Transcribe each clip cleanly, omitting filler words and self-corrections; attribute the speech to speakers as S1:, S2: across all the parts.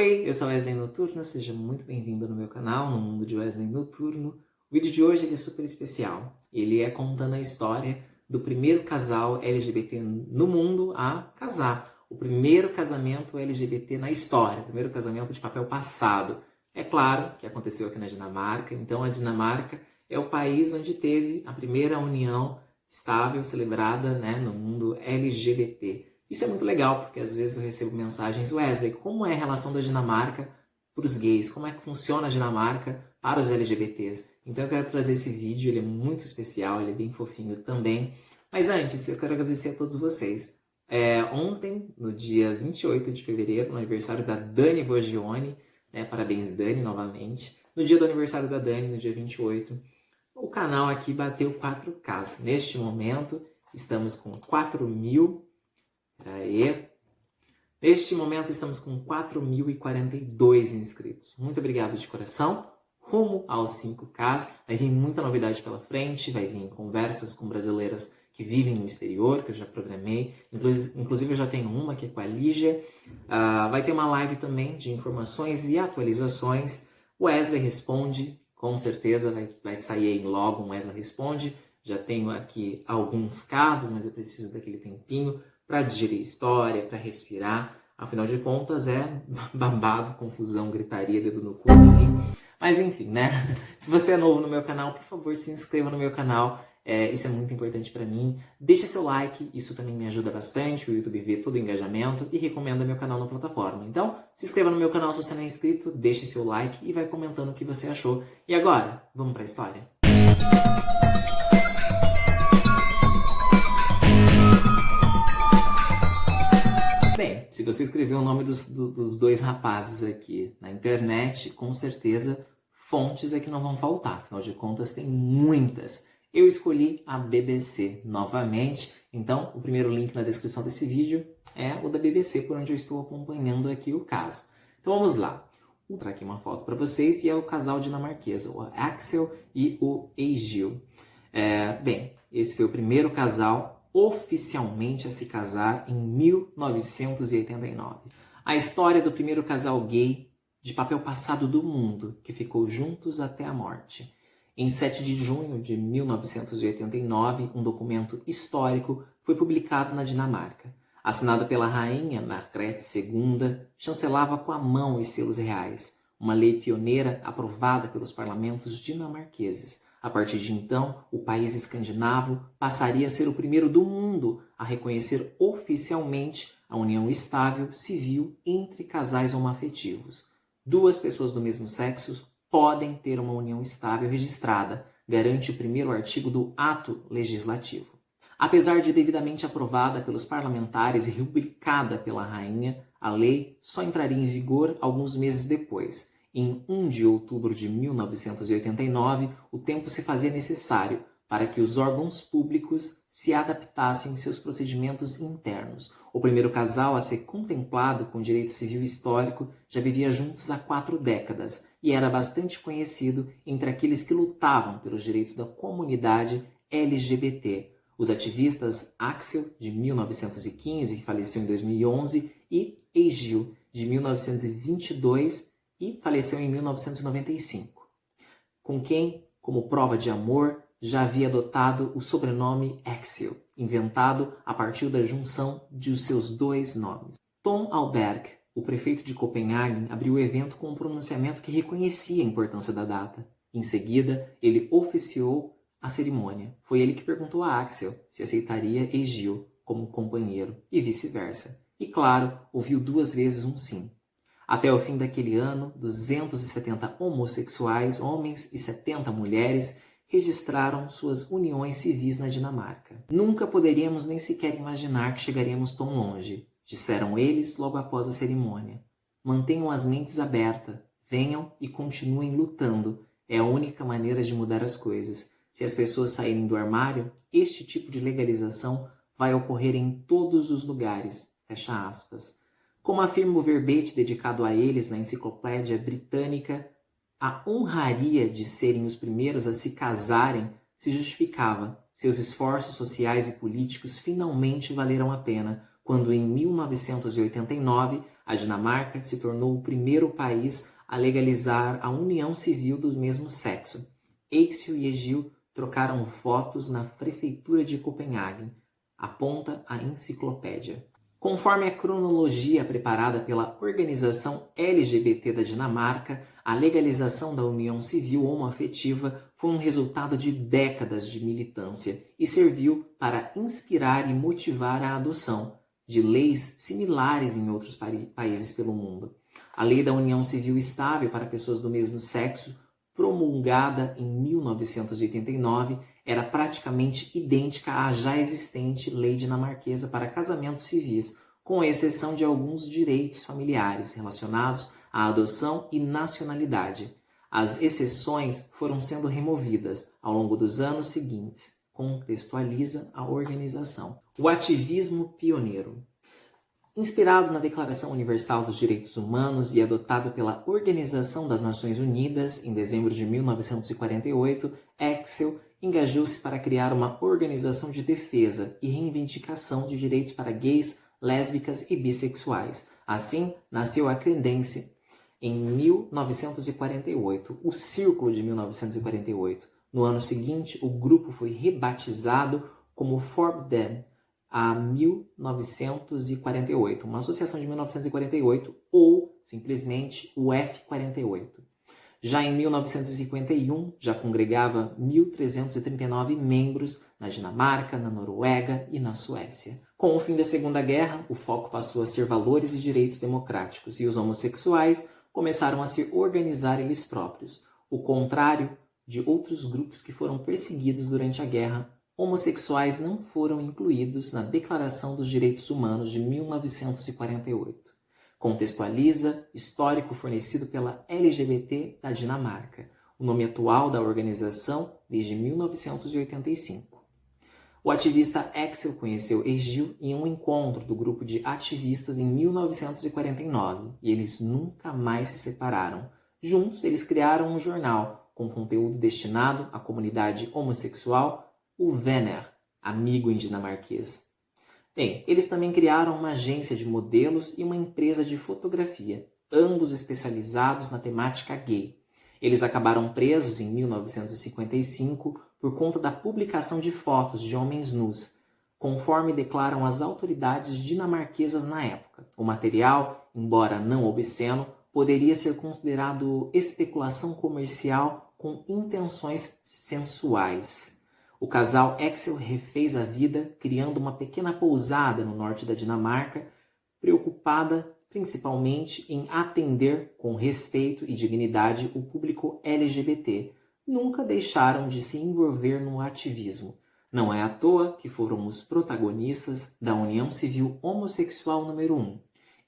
S1: Oi, eu sou Wesley Noturno, seja muito bem-vindo no meu canal, no Mundo de Wesley Noturno. O vídeo de hoje é super especial. Ele é contando a história do primeiro casal LGBT no mundo a casar. O primeiro casamento LGBT na história, o primeiro casamento de papel passado. É claro que aconteceu aqui na Dinamarca, então a Dinamarca é o país onde teve a primeira união estável celebrada, no mundo LGBT. Isso é muito legal, porque às vezes eu recebo mensagens: Wesley, como é a relação da Dinamarca para os gays? Como é que funciona a Dinamarca para os LGBTs? Então eu quero trazer esse vídeo, ele é muito especial, ele é bem fofinho também. Mas antes, eu quero agradecer a todos vocês. Ontem, no dia 28 de fevereiro, no aniversário da Dani Bogione, parabéns Dani novamente. No dia do aniversário da Dani, no dia 28, o canal aqui bateu 4K. Neste momento, estamos com 4.000. Neste momento estamos com 4.042 inscritos. Muito obrigado de coração. Rumo aos 5K. Vai vir muita novidade pela frente. Vai vir conversas com brasileiras que vivem no exterior, que eu já programei. Inclusive eu já tenho uma que é com a Lígia. Vai ter uma live também de informações e atualizações. O Wesley Responde, com certeza vai sair aí logo um Wesley Responde. Já tenho aqui alguns casos, mas eu preciso daquele tempinho para digerir história, para respirar. Afinal de contas, é babado, confusão, gritaria, dedo no cu, enfim. Mas enfim, Se você é novo no meu canal, por favor, se inscreva no meu canal. Isso é muito importante para mim. Deixa seu like, isso também me ajuda bastante. O YouTube vê todo o engajamento e recomenda meu canal na plataforma. Então, se inscreva no meu canal se você não é inscrito, deixe seu like e vai comentando o que você achou. E agora, vamos para a história? Bem, se você escrever o nome dos dois rapazes aqui na internet, com certeza fontes é que não vão faltar. Afinal de contas, tem muitas. Eu escolhi a BBC novamente, então o primeiro link na descrição desse vídeo é o da BBC, por onde eu estou acompanhando aqui o caso. Então vamos lá. Vou mostrar aqui uma foto para vocês, e é o casal dinamarquês, o Axel e o Egil. Bem, esse foi o primeiro casal oficialmente a se casar em 1989. A história do primeiro casal gay de papel passado do mundo, que ficou juntos até a morte. Em 7 de junho de 1989, um documento histórico foi publicado na Dinamarca. Assinado pela rainha Margrethe II, chancelava com a mão os selos reais, uma lei pioneira aprovada pelos parlamentos dinamarqueses. A partir de então, o país escandinavo passaria a ser o primeiro do mundo a reconhecer oficialmente a união estável civil entre casais homoafetivos. Duas pessoas do mesmo sexo podem ter uma união estável registrada, garante o primeiro artigo do ato legislativo. Apesar de devidamente aprovada pelos parlamentares e rubricada pela rainha, a lei só entraria em vigor alguns meses depois. Em 1 de outubro de 1989, o tempo se fazia necessário para que os órgãos públicos se adaptassem em seus procedimentos internos. O primeiro casal a ser contemplado com direito civil histórico já vivia juntos há 4 décadas e era bastante conhecido entre aqueles que lutavam pelos direitos da comunidade LGBT. Os ativistas Axel, de 1915, que faleceu em 2011, e Egil, de 1922, e faleceu em 1995, com quem, como prova de amor, já havia adotado o sobrenome Axel, inventado a partir da junção de os seus dois nomes. Tom Alberg, o prefeito de Copenhague, abriu o evento com um pronunciamento que reconhecia a importância da data. Em seguida, ele oficiou a cerimônia. Foi ele que perguntou a Axel se aceitaria Egil como companheiro, e vice-versa. E claro, ouviu 2 vezes um sim. Até o fim daquele ano, 270 homossexuais, homens e 70 mulheres, registraram suas uniões civis na Dinamarca. Nunca poderíamos nem sequer imaginar que chegaríamos tão longe, disseram eles logo após a cerimônia. Mantenham as mentes abertas, venham e continuem lutando. É a única maneira de mudar as coisas. Se as pessoas saírem do armário, este tipo de legalização vai ocorrer em todos os lugares. Fecha aspas. Como afirma o verbete dedicado a eles na Enciclopédia Britânica, a honraria de serem os primeiros a se casarem se justificava. Seus esforços sociais e políticos finalmente valeram a pena quando em 1989 a Dinamarca se tornou o primeiro país a legalizar a união civil do mesmo sexo. Axel e Egil trocaram fotos na prefeitura de Copenhague, aponta a enciclopédia. Conforme a cronologia preparada pela organização LGBT da Dinamarca, a legalização da união civil homoafetiva foi um resultado de décadas de militância e serviu para inspirar e motivar a adoção de leis similares em outros países pelo mundo. A Lei da União Civil Estável para pessoas do mesmo sexo, promulgada em 1989, era praticamente idêntica à já existente lei dinamarquesa para casamentos civis, com exceção de alguns direitos familiares relacionados à adoção e nacionalidade. As exceções foram sendo removidas ao longo dos anos seguintes, contextualiza a organização. O ativismo pioneiro. Inspirado na Declaração Universal dos Direitos Humanos e adotado pela Organização das Nações Unidas em dezembro de 1948, Axel engajou-se para criar uma organização de defesa e reivindicação de direitos para gays, lésbicas e bissexuais. Assim, nasceu a Credense em 1948, o Círculo de 1948. No ano seguinte, o grupo foi rebatizado como Forbden a 1948, uma associação de 1948 ou simplesmente o F48. Já em 1951, já congregava 1.339 membros na Dinamarca, na Noruega e na Suécia. Com o fim da Segunda Guerra, o foco passou a ser valores e direitos democráticos e os homossexuais começaram a se organizar eles próprios. O contrário de outros grupos que foram perseguidos durante a guerra, homossexuais não foram incluídos na Declaração dos Direitos Humanos de 1948. Contextualiza histórico fornecido pela LGBT da Dinamarca, o nome atual da organização desde 1985. O ativista Axel conheceu Egil em um encontro do grupo de ativistas em 1949 e eles nunca mais se separaram. Juntos, eles criaram um jornal com conteúdo destinado à comunidade homossexual, o Venner, amigo em dinamarquês. Bem, eles também criaram uma agência de modelos e uma empresa de fotografia, ambos especializados na temática gay. Eles acabaram presos em 1955 por conta da publicação de fotos de homens nus, conforme declaram as autoridades dinamarquesas na época. O material, embora não obsceno, poderia ser considerado especulação comercial com intenções sensuais. O casal Axel refez a vida criando uma pequena pousada no norte da Dinamarca, preocupada principalmente em atender com respeito e dignidade o público LGBT. Nunca deixaram de se envolver no ativismo. Não é à toa que foram os protagonistas da União Civil Homossexual número 1,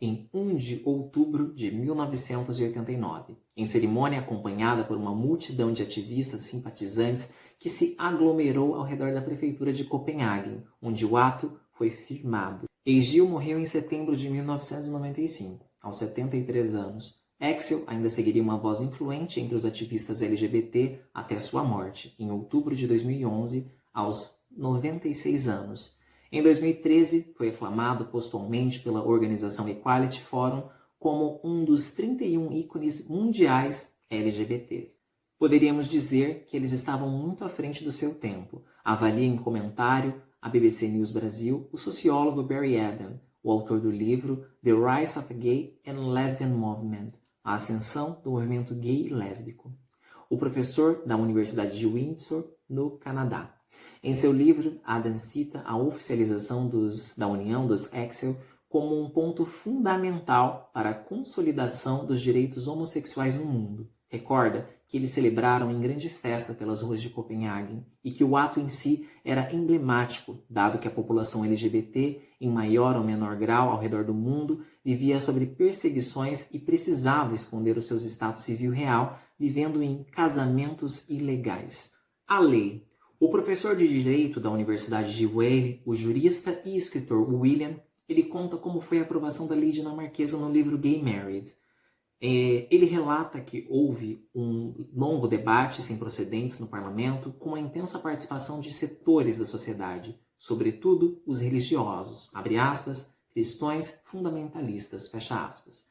S1: em 1 de outubro de 1989, em cerimônia acompanhada por uma multidão de ativistas simpatizantes que se aglomerou ao redor da prefeitura de Copenhague, onde o ato foi firmado. Egil morreu em setembro de 1995, aos 73 anos. Axel ainda seguiria uma voz influente entre os ativistas LGBT até sua morte, em outubro de 2011, aos 96 anos. Em 2013, foi aclamado postumamente pela organização Equality Forum como um dos 31 ícones mundiais LGBT. Poderíamos dizer que eles estavam muito à frente do seu tempo, avalia em comentário a BBC News Brasil o sociólogo Barry Adam, o autor do livro The Rise of a Gay and Lesbian Movement, a ascensão do movimento gay e lésbico. O professor da Universidade de Windsor, no Canadá. Em seu livro, Adam cita a oficialização da união dos Axel como um ponto fundamental para a consolidação dos direitos homossexuais no mundo. Recorda que eles celebraram em grande festa pelas ruas de Copenhague e que o ato em si era emblemático, dado que a população LGBT, em maior ou menor grau ao redor do mundo, vivia sob perseguições e precisava esconder o seu status civil real, vivendo em casamentos ilegais. A lei. O professor de Direito da Universidade de Yale, o jurista e escritor William, ele conta como foi a aprovação da lei dinamarquesa no livro Gay Married. Ele relata que houve um longo debate sem precedentes no parlamento com a intensa participação de setores da sociedade, sobretudo os religiosos, abre aspas, cristãos fundamentalistas, fecha aspas,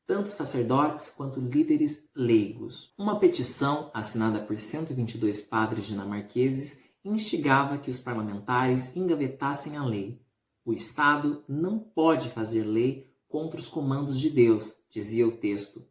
S1: tanto sacerdotes quanto líderes leigos. Uma petição assinada por 122 padres dinamarqueses instigava que os parlamentares engavetassem a lei. O Estado não pode fazer lei contra os comandos de Deus, dizia o texto.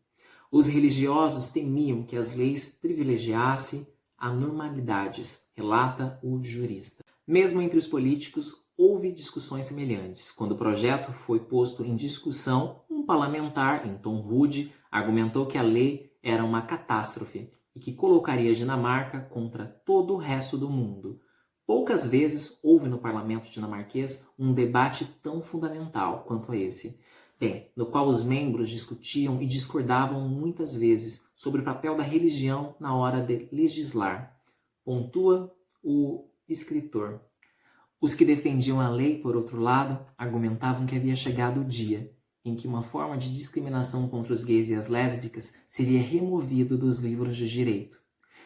S1: Os religiosos temiam que as leis privilegiassem anormalidades, relata o jurista. Mesmo entre os políticos, houve discussões semelhantes. Quando o projeto foi posto em discussão, um parlamentar, em tom rude, argumentou que a lei era uma catástrofe e que colocaria a Dinamarca contra todo o resto do mundo. Poucas vezes houve no parlamento dinamarquês um debate tão fundamental quanto esse. Bem, no qual os membros discutiam e discordavam muitas vezes sobre o papel da religião na hora de legislar. Pontua o escritor. Os que defendiam a lei, por outro lado, argumentavam que havia chegado o dia em que uma forma de discriminação contra os gays e as lésbicas seria removido dos livros de direito.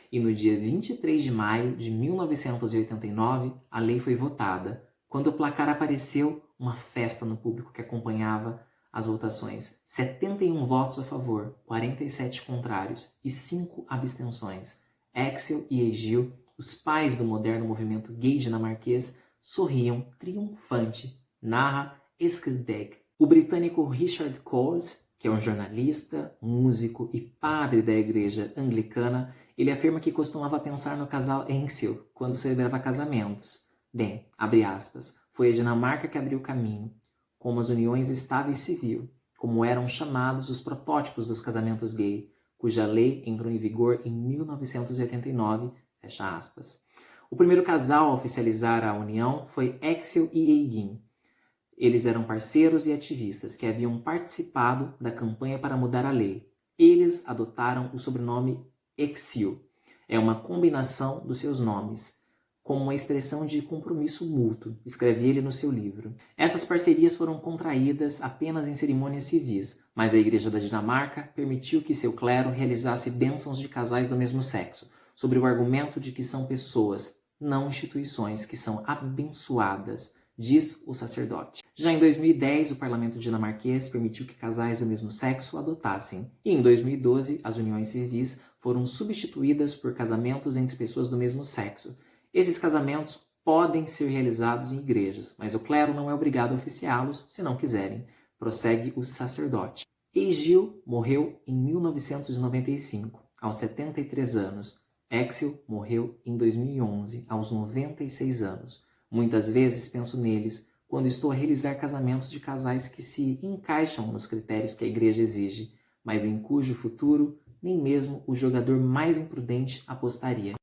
S1: E no dia 23 de maio de 1989, a lei foi votada. Quando o placar apareceu, uma festa no público que acompanhava as votações. 71 votos a favor, 47 contrários e 5 abstenções. Axel e Egil, os pais do moderno movimento gay dinamarquês, sorriam triunfante, narra Skildæk. O britânico Richard Coles, que é um jornalista, músico e padre da igreja anglicana, ele afirma que costumava pensar no casal Axel quando celebrava casamentos. Bem, abre aspas, foi a Dinamarca que abriu o caminho, como as uniões estável e civil, como eram chamados os protótipos dos casamentos gay, cuja lei entrou em vigor em 1989, fecha aspas. O primeiro casal a oficializar a união foi Axel e Egin. Eles eram parceiros e ativistas que haviam participado da campanha para mudar a lei. Eles adotaram o sobrenome Exil. É uma combinação dos seus nomes, como uma expressão de compromisso mútuo, escreve ele no seu livro. Essas parcerias foram contraídas apenas em cerimônias civis, mas a Igreja da Dinamarca permitiu que seu clero realizasse bênçãos de casais do mesmo sexo, sobre o argumento de que são pessoas, não instituições, que são abençoadas, diz o sacerdote. Já em 2010, o parlamento dinamarquês permitiu que casais do mesmo sexo adotassem. E em 2012, as uniões civis foram substituídas por casamentos entre pessoas do mesmo sexo. Esses casamentos podem ser realizados em igrejas, mas o clero não é obrigado a oficiá-los se não quiserem, prossegue o sacerdote. Egil morreu em 1995, aos 73 anos. Axel morreu em 2011, aos 96 anos. Muitas vezes penso neles quando estou a realizar casamentos de casais que se encaixam nos critérios que a igreja exige, mas em cujo futuro nem mesmo o jogador mais imprudente apostaria.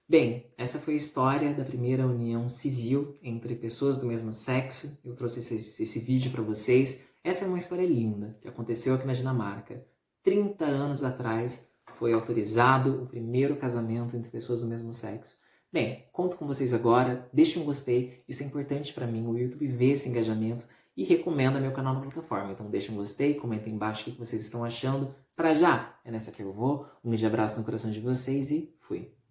S1: Bem, essa foi a história da primeira união civil entre pessoas do mesmo sexo. Eu trouxe esse vídeo para vocês. Essa é uma história linda que aconteceu aqui na Dinamarca. 30 anos atrás foi autorizado o primeiro casamento entre pessoas do mesmo sexo. Bem, conto com vocês agora, deixe um gostei, isso é importante para mim, o YouTube vê esse engajamento e recomenda meu canal na plataforma. Então deixe um gostei, comentem embaixo o que vocês estão achando. Para já, é nessa que eu vou. Um grande abraço no coração de vocês e fui!